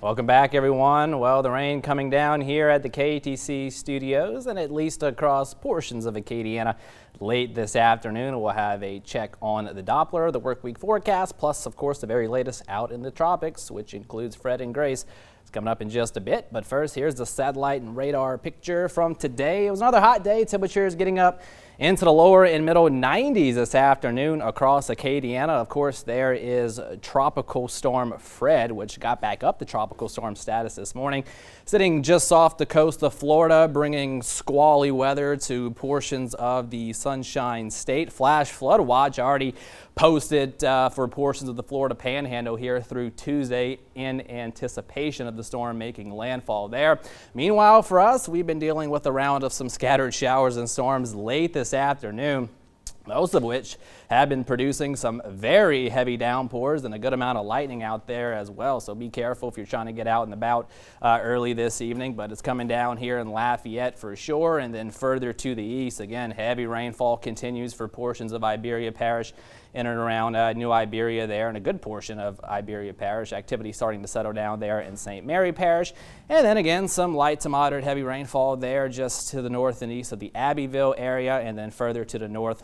Welcome back, everyone. Well, the rain coming down here at the KTC studios and at least across portions of Acadiana late this afternoon. We'll have a check on the Doppler, the work week forecast, plus, of course, the very latest out in the tropics, which includes Fred and Grace. It's coming up in just a bit. But first, here's the satellite and radar picture from today. It was another hot day. Temperatures getting up into the lower and middle 90s this afternoon across Acadiana. Of course, there is Tropical Storm Fred, which got back up to tropical storm status this morning, sitting just off the coast of Florida, bringing squally weather to portions of the Sunshine State. Flash flood watch already posted for portions of the Florida Panhandle here through Tuesday in anticipation of the storm making landfall there. Meanwhile, for us, we've been dealing with a round of some scattered showers and storms late this afternoon, most of which have been producing some very heavy downpours and a good amount of lightning out there as well. So be careful if you're trying to get out and about early this evening, but it's coming down here in Lafayette for sure. And then further to the east, again, heavy rainfall continues for portions of Iberia Parish in and around New Iberia there, and a good portion of Iberia Parish. Activity starting to settle down there in St. Mary Parish. And then again, some light to moderate heavy rainfall there just to the north and east of the Abbeville area, and then further to the north,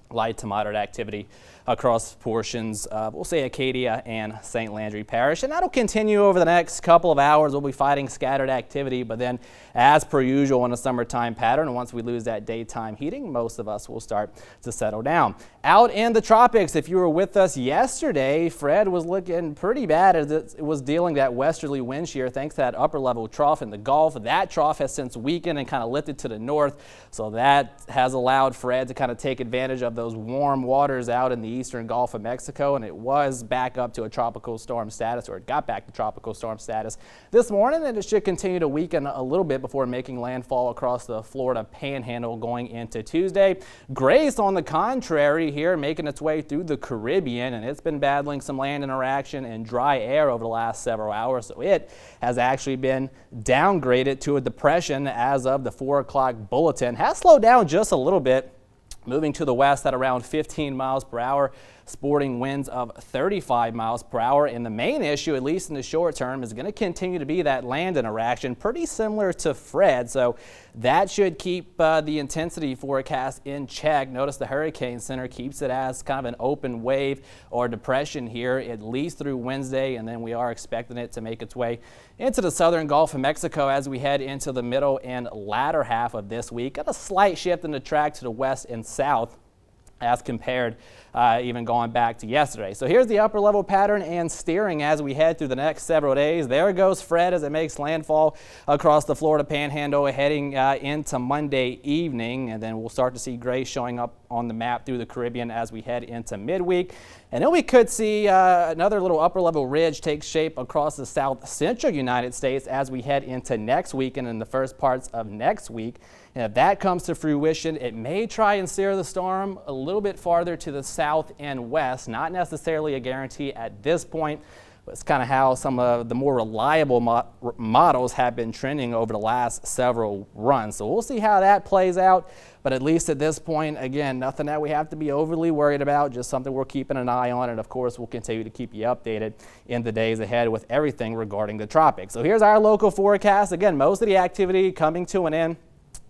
light to moderate activity across portions of, we'll say, Acadia and St. Landry Parish. And that'll continue over the next couple of hours. We'll be fighting scattered activity, but then as per usual in a summertime pattern, once we lose that daytime heating, most of us will start to settle down. Out in the tropics, if you were with us yesterday, Fred was looking pretty bad as it was dealing that westerly wind shear thanks to that upper level trough in the Gulf. That trough has since weakened and kind of lifted to the north, so that has allowed Fred to kind of take advantage of those warm waters out in the eastern Gulf of Mexico, and it was back up to a tropical storm status, or it got back to tropical storm status this morning, and it should continue to weaken a little bit before making landfall across the Florida Panhandle going into Tuesday. Grace, on the contrary, here making its way through the Caribbean, and it's been battling some land interaction and dry air over the last several hours, so it has actually been downgraded to a depression as of the 4 o'clock bulletin. Has slowed down just a little bit, moving to the west at around 15 miles per hour, sporting winds of 35 miles per hour. And the main issue, at least in the short term, is going to continue to be that land interaction, pretty similar to Fred. So that should keep the intensity forecast in check. Notice the Hurricane Center keeps it as kind of an open wave or depression here, at least through Wednesday. And then we are expecting it to make its way into the southern Gulf of Mexico as we head into the middle and latter half of this week. Got a slight shift in the track to the west and south as compared even going back to yesterday. So here's the upper level pattern and steering as we head through the next several days. There goes Fred as it makes landfall across the Florida Panhandle heading into Monday evening, and then we'll start to see Grace showing up on the map through the Caribbean as we head into midweek. And then we could see another little upper level ridge take shape across the south central United States as we head into next week and in the first parts of next week. And if that comes to fruition, it may try and steer the storm a little bit farther to the south and west. Not necessarily a guarantee at this point, but it's kind of how some of the more reliable models have been trending over the last several runs. So we'll see how that plays out. But at least at this point, again, nothing that we have to be overly worried about, just something we're keeping an eye on. And of course, we'll continue to keep you updated in the days ahead with everything regarding the tropics. So here's our local forecast. Again, most of the activity coming to an end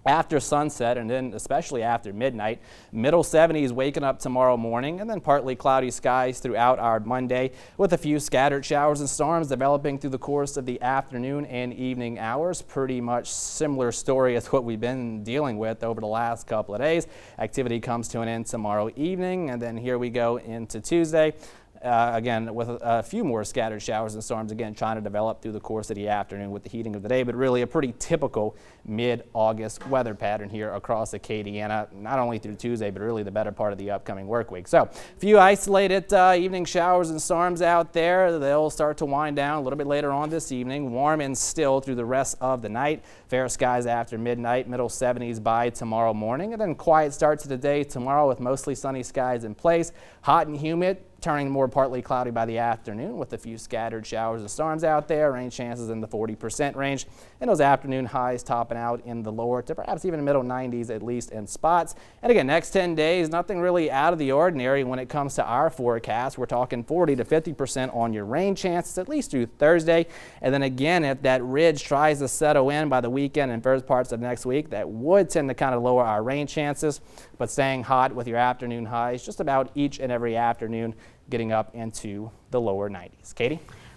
after sunset, and then especially after midnight. Middle 70s waking up tomorrow morning, and then partly cloudy skies throughout our Monday with a few scattered showers and storms developing through the course of the afternoon and evening hours. Pretty much similar story as what we've been dealing with over the last couple of days. Activity comes to an end tomorrow evening, and then here we go into Tuesday. Again, with a few more scattered showers and storms, again, trying to develop through the course of the afternoon with the heating of the day, but really a pretty typical mid-August weather pattern here across Acadiana, not only through Tuesday, but really the better part of the upcoming work week. So a few isolated evening showers and storms out there. They'll start to wind down a little bit later on this evening, warm and still through the rest of the night. Fair skies after midnight, middle 70s by tomorrow morning, and then quiet start to the day tomorrow with mostly sunny skies in place. Hot and humid turning more partly cloudy by the afternoon with a few scattered showers and storms out there. Rain chances in the 40% range, and those afternoon highs topping out in the lower to perhaps even middle 90s, at least in spots. And again, next 10 days, nothing really out of the ordinary when it comes to our forecast. We're talking 40 to 50% on your rain chances, at least through Thursday. And then again, if that ridge tries to settle in by the weekend and first parts of next week, that would tend to kind of lower our rain chances. But staying hot with your afternoon highs just about each and every afternoon, getting up into the lower 90s. Katie?